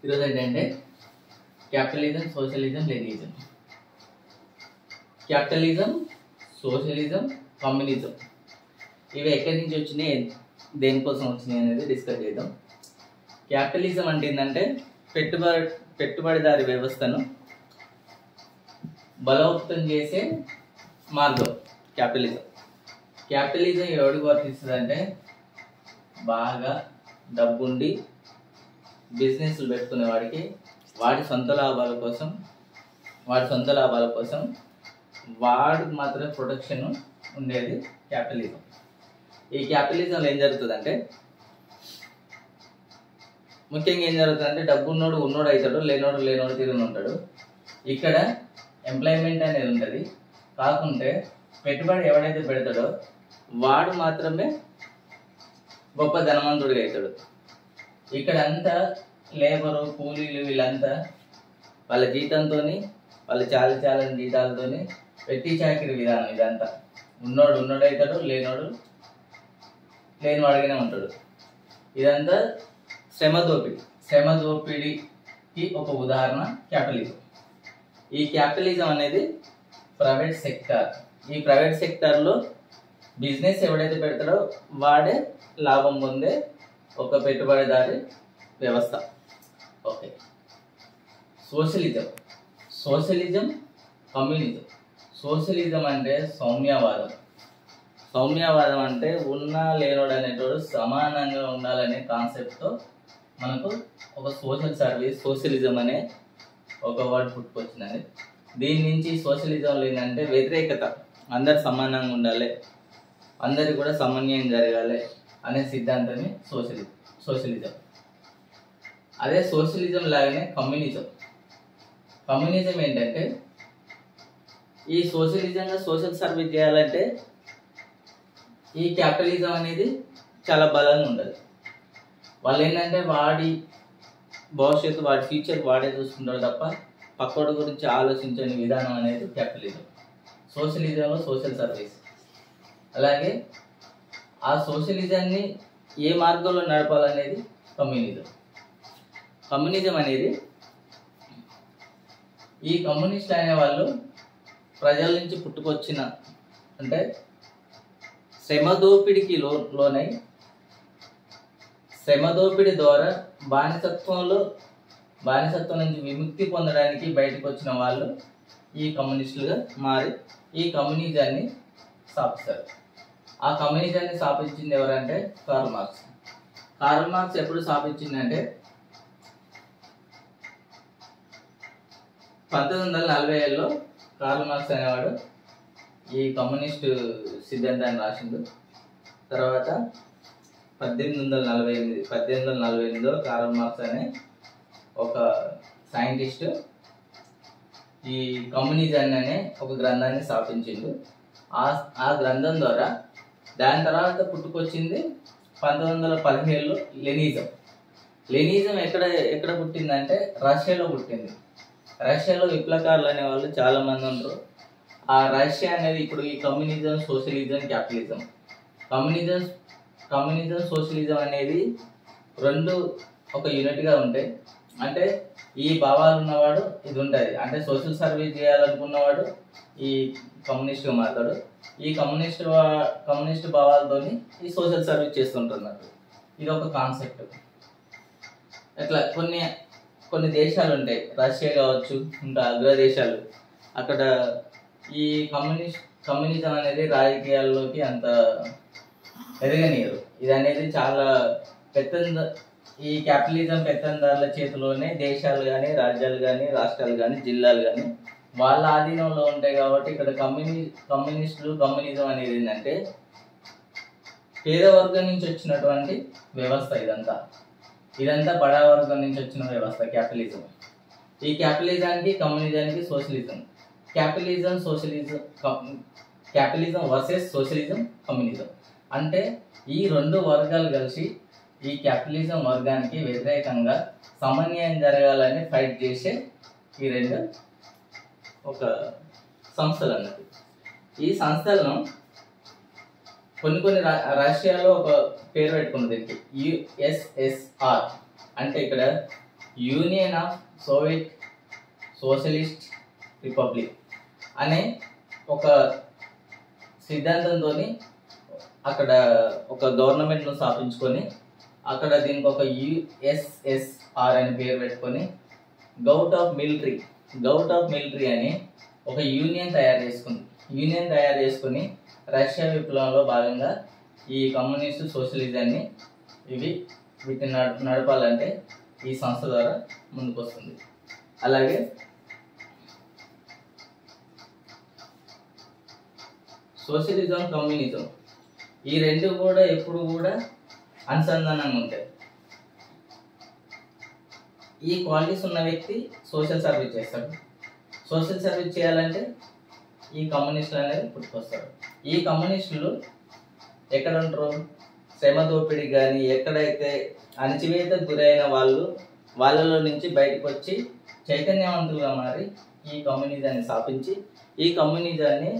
ఈరోజు ఏంటంటే capitalism, socialism, Leninism. Capitalism, socialism, communism ఇవి ఎక్కడి నుంచి వచ్చినాయి, దేనికోసం వచ్చినాయి అనేది డిస్కస్ చేద్దాం. క్యాపిటలిజం అంటే ఏంటంటే పెట్టుబడిదారి వ్యవస్థను బలోపేతం చేసే మార్గం క్యాపిటలిజం. క్యాపిటలిజం ఎవరికి వర్తిస్తుంది అంటే బాగా డబ్బుండి బిజినెస్లు పెట్టుకునే వాడికి వాడి సొంత లాభాల కోసం వాడికి మాత్రమే ప్రొటెక్షన్ ఉండేది క్యాపిటలిజం. ఈ క్యాపిటలిజంలో ఏం జరుగుతుందంటే ముఖ్యంగా ఏం జరుగుతుందంటే డబ్బు ఉన్నోడు అవుతాడు, లేనోడు తిరిగి ఉంటాడు. ఇక్కడ ఎంప్లాయ్మెంట్ అనేది ఉంటుంది. కాకుంటే పెట్టుబడి ఎవడైతే పెడతాడో వాడు మాత్రమే గొప్ప ధనవంతుడిగా అవుతాడు. ఇక్కడ అంతా లేబరు, కూలీలు వీళ్ళంతా వాళ్ళ జీతంతో వాళ్ళ చాలా జీతాలతో పెట్టి చాకిరి విధానం. ఇదంతా ఉన్నోడు అవుతాడు, లేనివాడిగానే ఉంటాడు. ఇదంతా శ్రమ దోపిడీకి ఒక ఉదాహరణ క్యాపిటలిజం. ఈ క్యాపిటలిజం అనేది ప్రైవేట్ సెక్టార్. ఈ ప్రైవేట్ సెక్టార్లో బిజినెస్ ఎవడైతే పెడతాడో వాడే లాభం పొందే ఒక పెట్టుబడిదారి వ్యవస్థ. Okay, socialism, communism. సోషలిజం అంటే సౌమ్యవాదం అంటే ఉన్నా లేనోడు అనేటోడు సమానంగా ఉండాలనే కాన్సెప్ట్తో మనకు ఒక సోషలిజం అనే ఒక వర్డ్ పుట్టుకొచ్చినది. దీని నుంచి సోషలిజంలో ఏంటంటే వ్యతిరేకత, అందరు సమానంగా ఉండాలి, అందరికి కూడా సమన్వయం జరగాలి అనే సిద్ధాంతమే సోషలిజం. అదే సోషలిజం లాగానే కమ్యూనిజం ఏంటంటే ఈ సోషలిజంగా సోషల్ సర్వీస్ చేయాలంటే ఈ క్యాపిటలిజం అనేది చాలా బలంగా ఉండదు. వాళ్ళు ఏంటంటే వాడి భవిష్యత్తు, వాడి ఫ్యూచర్ వాడే చూసుకుంటారు తప్ప పక్కోడి గురించి ఆలోచించని విధానం అనేది క్యాపిటలిజం. సోషలిజంలో social service. అలాగే ఆ సోషలిజాన్ని ఏ మార్గంలో నడపాలనేది కమ్యూనిజం అనేది ఈ కమ్యూనిస్టులు అనే వాళ్ళు ప్రజల నుంచి పుట్టుకొచ్చిన అంటే శ్రమదోపిడికి లోనై శ్రమదోపిడి ద్వారా బానిసత్వం నుంచి విముక్తి పొందడానికి బయటకు వచ్చిన వాళ్ళు ఈ కమ్యూనిస్టులుగా మారి ఈ కమ్యూనిజాన్ని స్థాపిస్తారు. ఆ కమ్యూనిజాన్ని స్థాపించింది ఎవరంటే కార్ల్ మార్క్స్ ఎప్పుడు స్థాపించిందంటే 1940లో కార్ల్ మార్క్స్ అనేవాడు ఈ కమ్యూనిస్ట్ సిద్ధాంతాన్ని రాసిండు. తర్వాత 1848లో కార్ల్ మార్క్స్ అనే ఒక సైంటిస్ట్ ఈ కమ్యూనిజాన్ని అనే ఒక గ్రంథాన్ని స్థాపించిండు. ఆ గ్రంథం ద్వారా దాని తర్వాత పుట్టుకొచ్చింది 1917లో లెనినిజం. ఎక్కడ పుట్టిందంటే రష్యాలో పుట్టింది. రష్యాలో విప్లవకారులు అనే వాళ్ళు చాలా మంది ఉంటారు. ఆ రష్యా అనేది ఇప్పుడు ఈ communism, socialism, capitalism, communism socialism అనేది రెండు ఒక యూనిట్గా ఉంటాయి. అంటే ఈ భావాలు ఉన్నవాడు ఇది ఉంటుంది. అంటే సోషల్ సర్వీస్ చేయాలనుకున్నవాడు ఈ కమ్యూనిస్ట్గా మారుతాడు. ఈ కమ్యూనిస్ట్ భావాలతో ఈ సోషల్ సర్వీస్ చేస్తుంటున్నారు. ఇది ఒక కాన్సెప్ట్. అట్లా కొన్ని దేశాలు ఉంటాయి, రష్యా కావచ్చు, ఇంకా అగ్రదేశాలు. అక్కడ ఈ కమ్యూనిజం అనేది రాజకీయాల్లోకి అంత ఎదగనియరు. ఇది అనేది చాలా ఈ క్యాపిటలిజం పెత్తందారుల చేతిలోనే దేశాలు కానీ, రాజ్యాలు కానీ, రాష్ట్రాలు కానీ, జిల్లాలు కానీ వాళ్ళ ఆధీనంలో ఉంటాయి. కాబట్టి ఇక్కడ కమ్యూనిజం అనేది ఏంటంటే పేద వర్గం నుంచి వచ్చినటువంటి వ్యవస్థ. ఇదంతా బడా వర్గం నుంచి వచ్చిన వ్యవస్థ క్యాపిటలిజం. ఈ క్యాపిటలిజానికి, కమ్యూనిజానికి సోషలిజం వర్సెస్ సోషలిజం, కమ్యూనిజం అంటే ఈ రెండు వర్గాలు కలిసి ఈ క్యాపిటలిజం వర్గానికి వ్యతిరేకంగా సమన్వయం జరగాలని ఫైట్ చేసే ఈ రెండు ఒక సంస్థలు అన్నది. ఈ సంస్థలను కొన్ని రష్యాలో ఒక పేరు పెట్టుకున్నది దీనికి యుఎస్ఎస్ఆర్. అంటే ఇక్కడ union of Soviet socialist republic అనే ఒక సిద్ధాంతంతో అక్కడ ఒక గవర్నమెంట్ను స్థాపించుకొని అక్కడ దీనికి ఒక యుఎస్ఎస్ఆర్ అని పేరు పెట్టుకొని గౌట్ ఆఫ్ మిలిటరీ అని ఒక యూనియన్ తయారు చేసుకుని రష్యా విప్లవంలో భాగంగా ఈ కమ్యూనిస్టు సోషలిజాన్ని వీటిని నడపాలంటే ఈ సంస్థ ద్వారా ముందుకు వస్తుంది. అలాగే సోషలిజం, కమ్యూనిజం ఈ రెండు కూడా ఎప్పుడు కూడా అనుసంధానంగా ఉంటాయి. ఈ క్వాలిటీస్ ఉన్న వ్యక్తి సోషల్ సర్వీస్ చేస్తాడు. సోషల్ సర్వీస్ చేయాలంటే ఈ కమ్యూనిస్టులు అనేది పుట్టుకొస్తారు. ఈ కమ్యూనిస్టులు ఎక్కడ ఉంటారు? శ్రమ దోపిడీ కానీ ఎక్కడైతే అణచివేత గురైన వాళ్ళలో నుంచి బయటకు వచ్చి చైతన్యవంతులుగా మారి ఈ కమ్యూనిజాన్ని స్థాపించి ఈ కమ్యూనిజాన్ని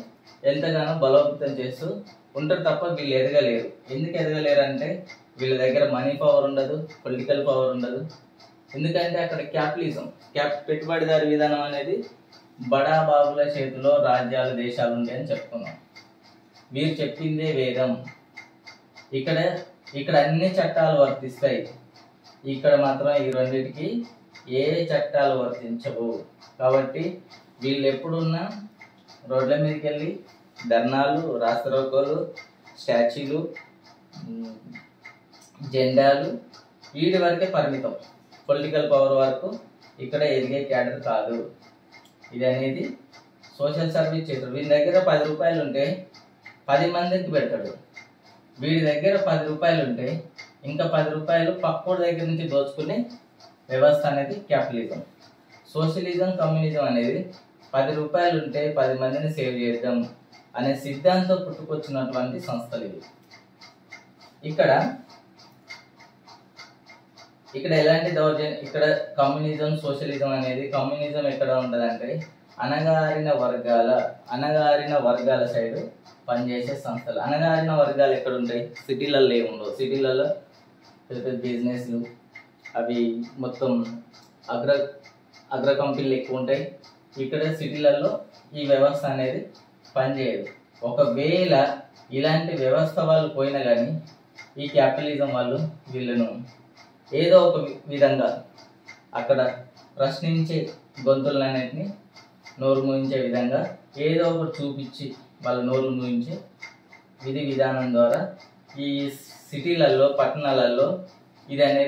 ఎంతగానో బలోపేతం చేస్తూ ఉంటారు తప్ప వీళ్ళు ఎదగలేరు. ఎందుకు ఎదగలేరు అంటే వీళ్ళ దగ్గర మనీ పవర్ ఉండదు, పొలిటికల్ పవర్ ఉండదు. ఎందుకంటే అక్కడ పెట్టుబడిదారి విధానం అనేది బడా బాబుల చేతిలో రాజ్యాలు దేశాలు ఉంటాయని చెప్పుకున్నాం. వీరు చెప్పిందే వేదం. ఇక్కడ అన్ని చట్టాలు వర్తిస్తాయి. ఇక్కడ మాత్రం ఈ రెండింటికి ఏ చట్టాలు వర్తించవు. కాబట్టి వీళ్ళు ఎప్పుడున్నా రోడ్ల మీదకి వెళ్ళి ధర్నాలు, రాస్తారోకోలు, స్టాచ్యూలు, జెండాలు వీటి వరకే పరిమితం. పొలిటికల్ పవర్ వరకు ఇక్కడ ఎదిగే క్యాడర్ కాదు. ఇది అనేది సోషల్ సర్వీస్ చేస్తాడు. వీడి దగ్గర 10 రూపాయలు ఉంటే 10 మందికి పెడతాడు. వీడి దగ్గర 10 రూపాయలు ఉంటే ఇంకా 10 రూపాయలు పక్కోడి దగ్గర నుంచి దోచుకునే వ్యవస్థ అనేది క్యాపిటలిజం. సోషలిజం, కమ్యూనిజం అనేది 10 రూపాయలు ఉంటే 10 మందిని సేవ్ చేద్దాం అనే సిద్ధాంతం పుట్టుకొచ్చినటువంటి సంస్థలు ఇవి. ఇక్కడ ఎలాంటి దౌర్జన్యం, ఇక్కడ కమ్యూనిజం, సోషలిజం అనేది కమ్యూనిజం ఎక్కడ ఉంటుందంటే అణగారిన వర్గాల సైడ్ పనిచేసే సంస్థలు. అణగారిన వర్గాలు ఎక్కడ ఉంటాయి? సిటీలలో ఏముండవు. సిటీలలో పెద్ద బిజినెస్లు అవి మొత్తం అగ్ర కంపెనీలు ఎక్కువ ఉంటాయి. ఇక్కడ సిటీలలో ఈ వ్యవస్థ అనేది పనిచేయదు. ఒకవేళ ఇలాంటి వ్యవస్థ వాళ్ళు పోయినా కానీ ఈ క్యాపిటలిజం వాళ్ళు వీళ్ళను ఏదో ఒక విధంగా అక్కడ ప్రశ్నించే గొంతులన్నిటిని నోరు మూయించే విధంగా ఏదో ఒకటి చూపించి వాళ్ళ నోరు మూయించే విధి విధానం ద్వారా ఈ సిటీలలో, పట్టణాలలో ఇది అనేది